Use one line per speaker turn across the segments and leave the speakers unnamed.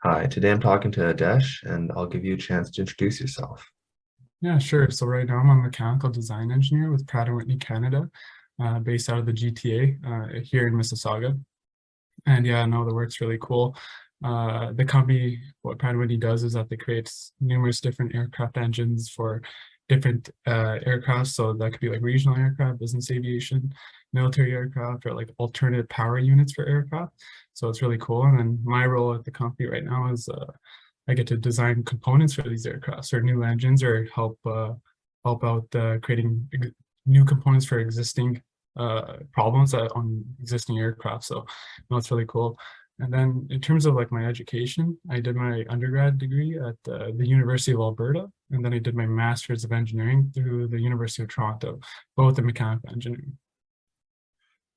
Hi, today I'm talking to Adesh, and I'll give you a chance to introduce yourself.
Yeah, sure. So right now I'm a mechanical design engineer with Pratt& Whitney Canada, based out of the GTA here in Mississauga. And yeah, no, the work's really cool. The company, what Pratt& Whitney does is that they create numerous different aircraft engines for different aircraft. So that could be like regional aircraft, business aviation, military aircraft, or like alternate power units for aircraft. So it's really cool. And then my role at the company right now is I get to design components for these aircrafts or new engines or help out creating new components for existing problems on existing aircraft. So no, it's really cool. And then in terms of like my education, I did my undergrad degree at the University of Alberta, and then I did my Master's of Engineering through the University of Toronto, both in mechanical engineering.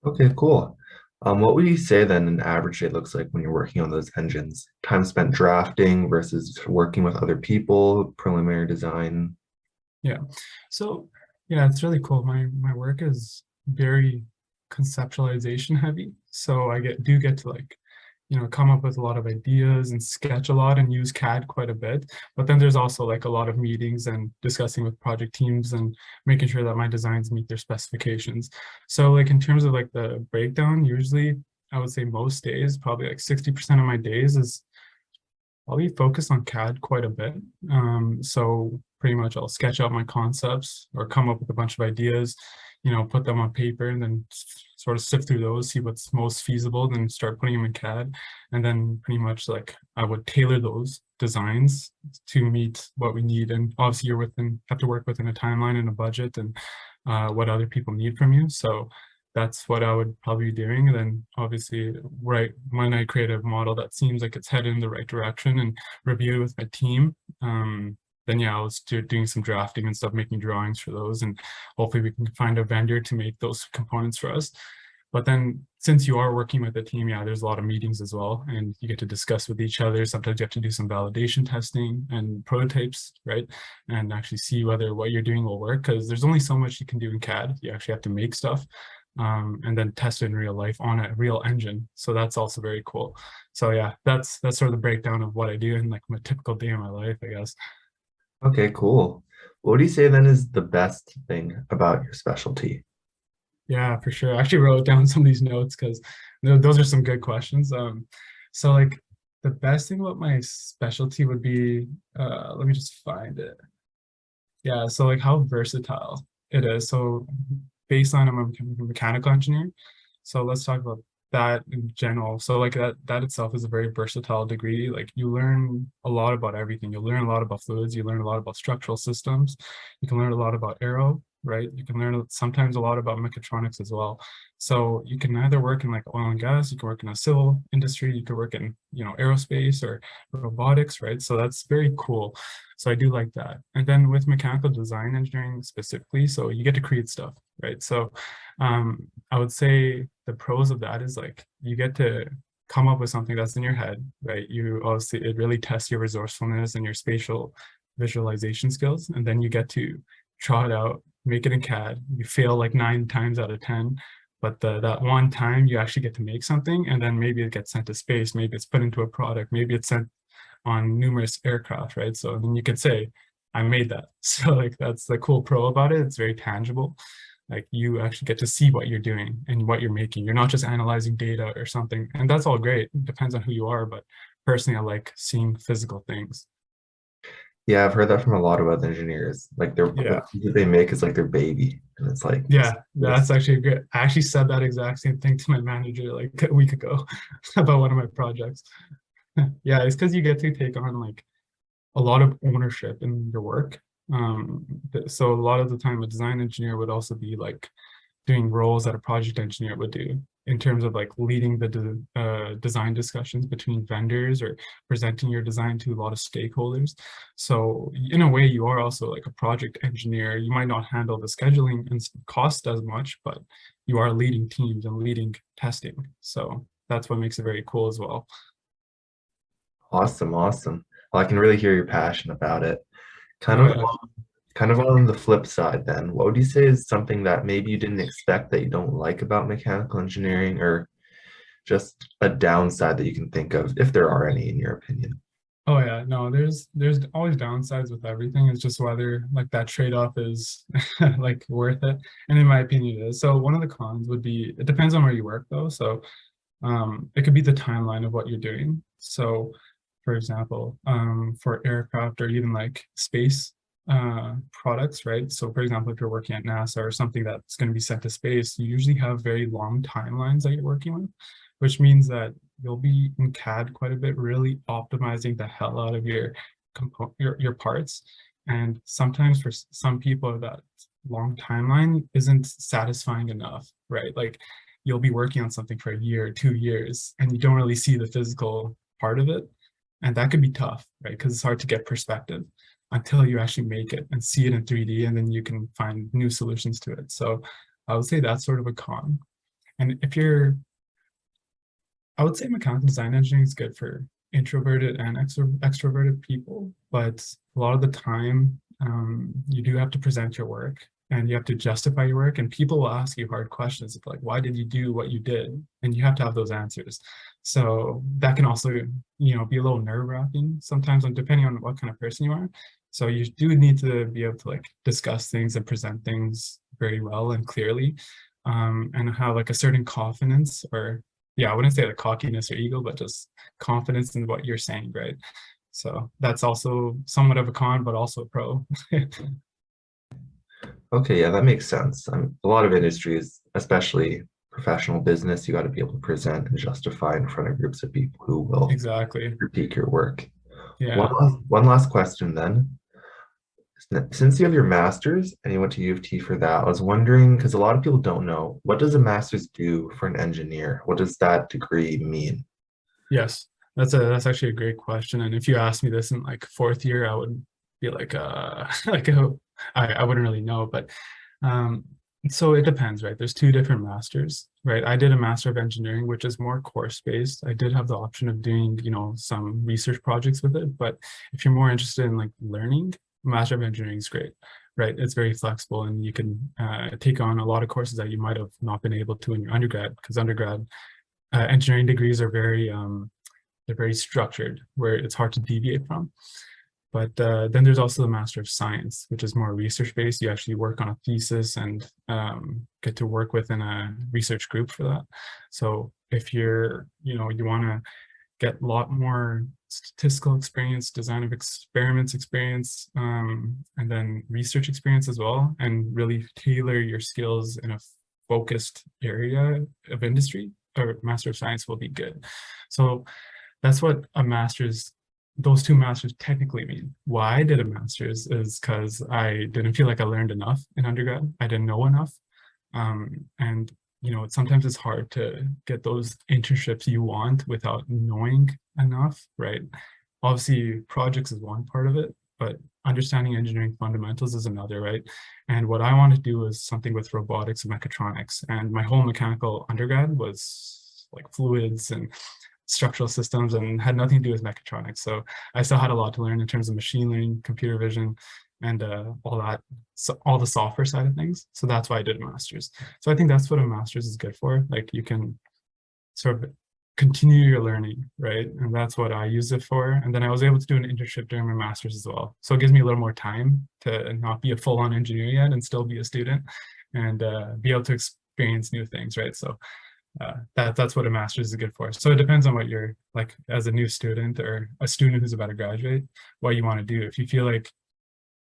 Okay, cool. What would you say then an average day looks like when you're working on those engines? Time spent drafting versus working with other people, preliminary design.
Yeah. So yeah, it's really cool. My work is very conceptualization heavy. So I get to like, come up with a lot of ideas and sketch a lot and use CAD quite a bit. But then there's also like a lot of meetings and discussing with project teams and making sure that my designs meet their specifications. So like in terms of like the breakdown, usually I would say most days, probably like 60% of my days is I'll be focused on CAD quite a bit. So pretty much I'll sketch out my concepts or come up with a bunch of ideas, put them on paper and then sort of sift through those, see what's most feasible, then start putting them in CAD. And then pretty much like I would tailor those designs to meet what we need. And obviously have to work within a timeline and a budget and what other people need from you. So that's what I would probably be doing. And then obviously, right when I create a model that seems like it's headed in the right direction and review it with my team, then yeah, I was doing some drafting and stuff, making drawings for those, and hopefully we can find a vendor to make those components for us. But then since you are working with a team, yeah, there's a lot of meetings as well, and you get to discuss with each other. Sometimes you have to do some validation testing and prototypes, right? And actually see whether what you're doing will work because there's only so much you can do in CAD. You actually have to make stuff and then test it in real life on a real engine. So that's also very cool. So yeah, that's sort of the breakdown of what I do in like my typical day in my life, I guess.
Okay, cool. What do you say then is the best thing about your specialty?
Yeah, for sure. I actually wrote down some of these notes because those are some good questions. So like the best thing about my specialty would be, let me just find it. Yeah, so like how versatile it is. So baseline, I'm a mechanical engineer. So let's talk about that in general. So like that itself is a very versatile degree. Like you learn a lot about everything. You learn a lot about fluids. You learn a lot about structural systems. You can learn a lot about aero, right? You can learn sometimes a lot about mechatronics as well. So you can either work in like oil and gas, you can work in a civil industry, you could work in, aerospace or robotics, right? So that's very cool. So I do like that. And then with mechanical design engineering specifically, so you get to create stuff, right? So I would say the pros of that is like you get to come up with something that's in your head, right? You obviously it really tests your resourcefulness and your spatial visualization skills, and then you get to try it out, make it in CAD. You fail like 9 times out of 10, but that one time you actually get to make something, and then maybe it gets sent to space, maybe it's put into a product, maybe it's sent on numerous aircraft, right? So then you could say, I made that. So like that's the cool pro about it. It's very tangible. Like you actually get to see what you're doing and what you're making. You're not just analyzing data or something. And that's all great. It depends on who you are. But personally, I like seeing physical things.
Yeah, I've heard that from a lot of other engineers. Like the
Yeah.
things that they make is like their baby, and it's like
Yeah,
this.
that's actually good. I actually said that exact same thing to my manager like a week ago about one of my projects. Yeah, it's because you get to take on like a lot of ownership in your work. So a lot of the time, a design engineer would also be like doing roles that a project engineer would do in terms of like leading the design discussions between vendors or presenting your design to a lot of stakeholders. So in a way, you are also like a project engineer. You might not handle the scheduling and cost as much, but you are leading teams and leading testing. So that's what makes it very cool as well.
Awesome, awesome. Well, I can really hear your passion about it. Kind
Oh
of
yeah.
kind of on the flip side then, what would you say is something that maybe you didn't expect that you don't like about mechanical engineering, or just a downside that you can think of, if there are any, in your opinion.
Oh yeah, no, there's always downsides with everything. It's just whether like that trade-off is like worth it. And in my opinion, it is. So one of the cons would be it depends on where you work though. So it could be the timeline of what you're doing. So for example, for aircraft or even like space products, right? So for example, if you're working at NASA or something that's going to be sent to space, you usually have very long timelines that you're working with, which means that you'll be in CAD quite a bit, really optimizing the hell out of your your parts. And sometimes for some people, that long timeline isn't satisfying enough, right? Like you'll be working on something for a year, 2 years, and you don't really see the physical part of it. And that could be tough, right? Because it's hard to get perspective until you actually make it and see it in 3D, and then you can find new solutions to it. So I would say that's sort of a con. And if you're, I would say mechanical design engineering is good for introverted and extroverted people, but a lot of the time you do have to present your work and you have to justify your work, and people will ask you hard questions like, why did you do what you did? And you have to have those answers. So that can also, be a little nerve-wracking sometimes, depending on what kind of person you are. So you do need to be able to like discuss things and present things very well and clearly, and have like a certain confidence, or yeah, I wouldn't say like cockiness or ego, but just confidence in what you're saying, right? So that's also somewhat of a con, but also a pro.
Okay, yeah, that makes sense. A lot of industries, especially professional business, you got to be able to present and justify in front of groups of people who will
Exactly.
critique your work.
Yeah.
One last question then. Since you have your master's and you went to U of T for that, I was wondering, because a lot of people don't know, what does a master's do for an engineer? What does that degree mean?
Yes. That's actually a great question. And if you asked me this in like fourth year, I would be like like I wouldn't really know. But um so it depends, right? There's two different masters, right? I did a master of engineering, which is more course based. I did have the option of doing, some research projects with it. But if you're more interested in like learning, master of engineering is great, right? It's very flexible, and you can take on a lot of courses that you might have not been able to in your undergrad, because undergrad engineering degrees are they're very structured, where it's hard to deviate from. But then there's also the Master of Science, which is more research based. You actually work on a thesis and get to work within a research group for that. So if you want to get a lot more statistical experience, design of experiments experience, and then research experience as well, and really tailor your skills in a focused area of industry, or Master of Science will be good. So that's what those two masters technically mean. Why I did a master's is because I didn't feel like I learned enough in undergrad. I didn't know enough. And sometimes it's hard to get those internships you want without knowing enough, right? Obviously, projects is one part of it, but understanding engineering fundamentals is another, right? And what I wanted to do was something with robotics and mechatronics. And my whole mechanical undergrad was like fluids and structural systems and had nothing to do with mechatronics. So I still had a lot to learn in terms of machine learning, computer vision, and all that, so all the software side of things. So that's why I did a master's. So I think that's what a master's is good for. Like you can sort of continue your learning, right? And that's what I use it for. And then I was able to do an internship during my master's as well. So it gives me a little more time to not be a full-on engineer yet and still be a student, and be able to experience new things, right? So that's what a master's is good for. So it depends on what you're like as a new student or a student who's about to graduate, what you want to do. If you feel like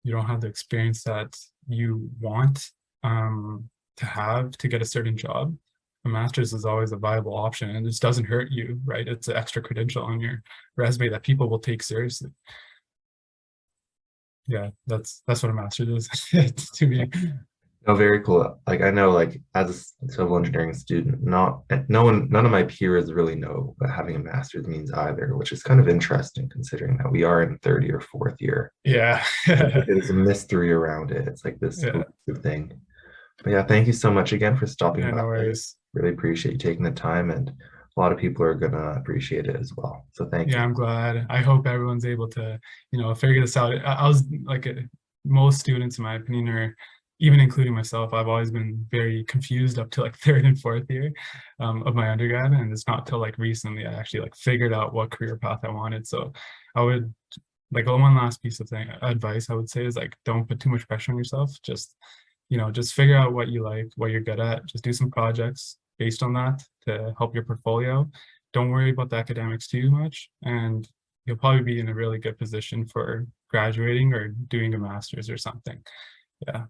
you don't have the experience that you want to have to get a certain job, a master's is always a viable option, and this doesn't hurt you, right? It's an extra credential on your resume that people will take seriously. Yeah, that's what a master's is to me.
No, very cool. Like I know, like as a civil engineering student, none of my peers really know what having a master's means either, which is kind of interesting considering that we are in third year, fourth year.
Yeah.
There's a mystery around it. It's like this
Yeah.
elusive thing. But yeah, thank you so much again for stopping
Yeah,
by.
no
I
worries.
really appreciate you taking the time, and a lot of people are gonna appreciate it as well. So thank
Yeah,
you.
I'm glad. I hope everyone's able to, figure this out. I was like most students, in my opinion, are even including myself, I've always been very confused up to like third and fourth year of my undergrad, and it's not till like recently I actually like figured out what career path I wanted. So I would like one last piece of advice I would say is like don't put too much pressure on yourself. Just just figure out what you like, what you're good at. Just do some projects based on that to help your portfolio. Don't worry about the academics too much, and you'll probably be in a really good position for graduating or doing a master's or something. Yeah.